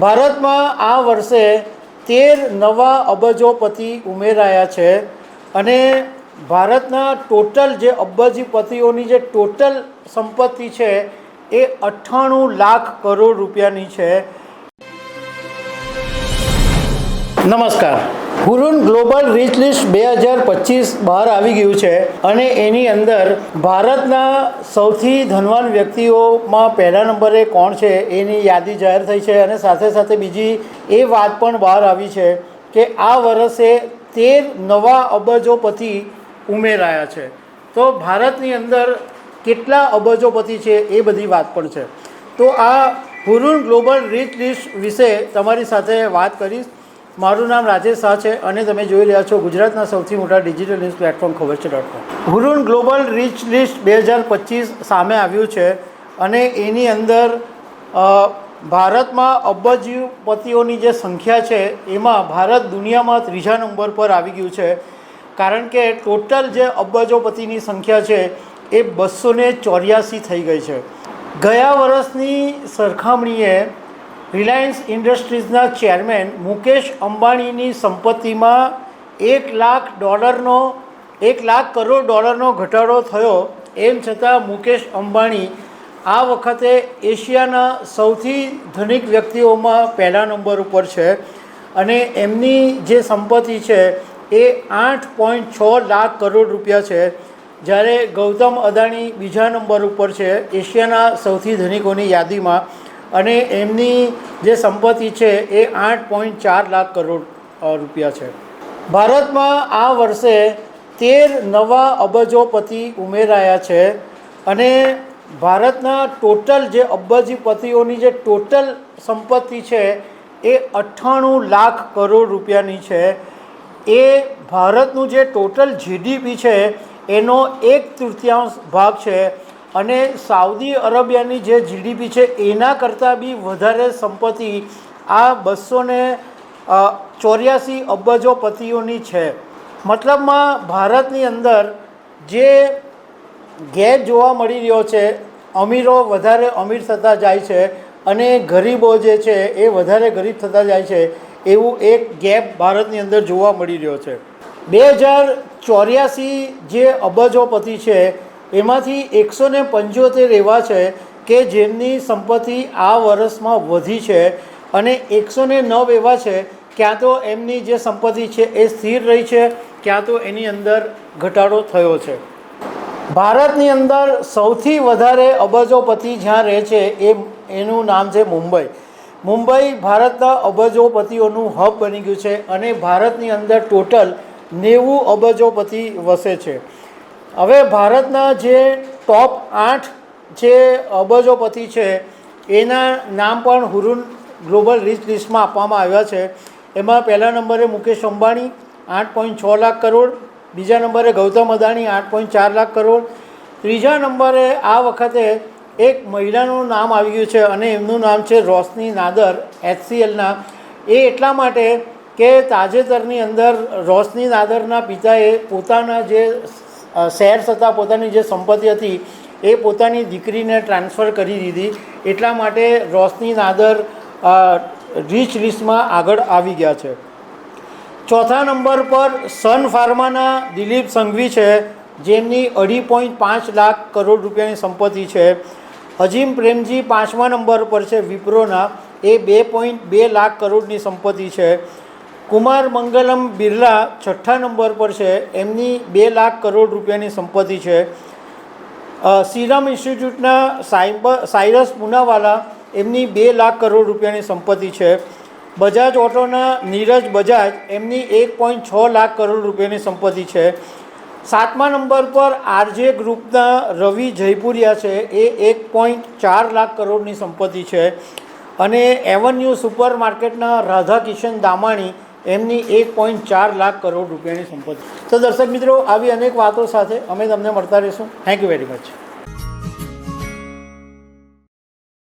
ભારતમાં આ વર્ષે 13 નવા અબજોપતિ ઉમેરાયા છે અને ભારતના ટોટલ જે અબજોપતિઓની જે ટોટલ સંપત્તિ છે એ 98 લાખ કરોડ રૂપિયાની છે। નમસ્કાર। હુરુન ગ્લોબલ રીચ લિસ્ટ 2025 બહાર આવી ગયું છે અને એની અંદર ભારતના સૌથી ધનવાન વ્યક્તિઓમાં પહેલા નંબરે કોણ છે એની યાદી જાહેર થઈ છે અને સાથે સાથે બીજી એ વાત પણ બહાર આવી છે કે આ વર્ષે 13 નવા અબજોપતિ ઉમેરાયા છે। તો ભારતની અંદર કેટલા અબજોપતિ છે એ બધી વાત પણ છે। તો આ હુરુન ગ્લોબલ રીચ લિસ્ટ વિશે તમારી સાથે વાત કરીશ। મારું નામ રાજેશ શાહ છે અને તમે જોઈ રહ્યા છો ગુજરાતના સૌથી મોટા ડિજિટલ ન્યૂઝ પ્લેટફોર્મ ખબરછે.com। હુરુન ગ્લોબલ રીચ લિસ્ટ 2025 સામે આવ્યું છે અને એની અંદર ભારતમાં અબજોપતિઓની જે સંખ્યા છે એમાં ભારત દુનિયામાં ત્રીજા નંબર પર આવી ગયું છે, કારણ કે ટોટલ જે અબજોપતિની સંખ્યા છે એ 284 થઈ ગઈ છે। ગયા વર્ષની સરખામણીએ રિલાયન્સ ઇન્ડસ્ટ્રીઝના ચેરમેન મુકેશ અંબાણીની સંપત્તિમાં $1 લાખ કરોડ ઘટાડો થયો। એમ છતાં મુકેશ અંબાણી આ વખતે એશિયાના સૌથી ધનિક વ્યક્તિઓમાં પહેલા નંબર ઉપર છે અને એમની જે સંપત્તિ છે એ 8.6 લાખ કરોડ રૂપિયા છે, જ્યારે ગૌતમ અદાણી બીજા નંબર ઉપર છે એશિયાના સૌથી ધનિકોની યાદીમાં અને એમની જે સંપત્તિ છે એ 8.4 લાખ કરોડ રૂપિયા છે। ભારતમાં આ વર્ષે 13 નવા અબજોપતિ ઉમેરાયા છે અને ભારતના ટોટલ જે અબજોપતિઓની જે ટોટલ સંપત્તિ છે એ 98 લાખ કરોડ રૂપિયાની છે। એ ભારતનું જે ટોટલ જીડીપી છે એનો 1/3 ભાગ છે અને સાઉદી અરેબિયાની જે જીડીપી છે એના કરતાં બી વધારે સંપત્તિ આ 284 અબજોપતિઓની છે। મતલબમાં ભારતની અંદર જે ગેપ જોવા મળી રહ્યો છે, અમીરો વધારે અમીર થતા જાય છે અને ગરીબો જે છે એ વધારે ગરીબ થતા જાય છે, એવું એક ગેપ ભારતની અંદર જોવા મળી રહ્યો છે। 2084 જે અબજોપતિ છે એમાંથી 175 એવા છે કે જેમની સંપત્તિ આ વર્ષમાં વધી છે અને 109 એવા છે ક્યાં તો એમની જે સંપત્તિ છે એ સ્થિર રહી છે, ક્યાં તો એની અંદર ઘટાડો થયો છે। ભારતની અંદર સૌથી વધારે અબજોપતિ જ્યાં રહે છે એનું નામ છે મુંબઈ। મુંબઈ ભારતના અબજોપતિઓનું હબ બની ગયું છે અને ભારતની અંદર ટોટલ 90 અબજોપતિ વસે છે। હવે ભારતના જે ટોપ 8 જે અબજોપતિ છે એના નામ પણ હુરુન ગ્લોબલ રીચ લિસ્ટમાં આપવામાં આવ્યા છે। એમાં પહેલા નંબરે મુકેશ અંબાણી 8.6 લાખ કરોડ, બીજા નંબરે ગૌતમ અદાણી 8.4 લાખ કરોડ, ત્રીજા નંબરે આ વખતે એક મહિલાનું નામ આવી ગયું છે અને એમનું નામ છે રોશની નાદર HCLના। એ એટલા માટે કે તાજેતરની અંદર રોશની નાદરના પિતાએ પોતાના જે શેર્સ હતા, પોતાની જે સંપત્તિ હતી એ પોતાની દીકરીને ટ્રાન્સફર કરી દીધી, એટલા માટે રોશની નાદર રીચ લિસ્ટમાં આગળ આવી ગયા છે। ચોથા નંબર પર સન ફાર્માના દિલીપ સંઘવી છે, જેમની 2.5 લાખ કરોડ રૂપિયાની સંપત્તિ છે। અજીમ પ્રેમજી 5મા નંબર પર છે વિપ્રોના, એ 2.2 લાખ કરોડની સંપત્તિ છે। કુમાર મંગલમ બિરલા 6ઠ્ઠા નંબર પર છે, એમની 2 લાખ કરોડ રૂપિયાની સંપત્તિ છે। સીરમ ઇન્સ્ટિટ્યૂટના સાયરસ પૂનાવાલા, એમની 2 લાખ કરોડ રૂપિયાની સંપત્તિ છે। બજાજ ઓટોના નીરજ બજાજ, એમની 1.6 લાખ કરોડ રૂપિયાની સંપત્તિ છે। 7મા નંબર પર આરજે ગ્રુપના રવિ જયપુરિયા છે, એ 1.4 લાખ કરોડની સંપત્તિ છે અને એવન્યુ સુપર માર્કેટના રાધાકિશન દામાણી, એમની 1.4 લાખ કરોડ રૂપિયાની સંપત્તિ। તો દર્શક મિત્રો, આવી અનેક વાતો સાથે અમે તમને મળતા રહીશું। Thank you very much.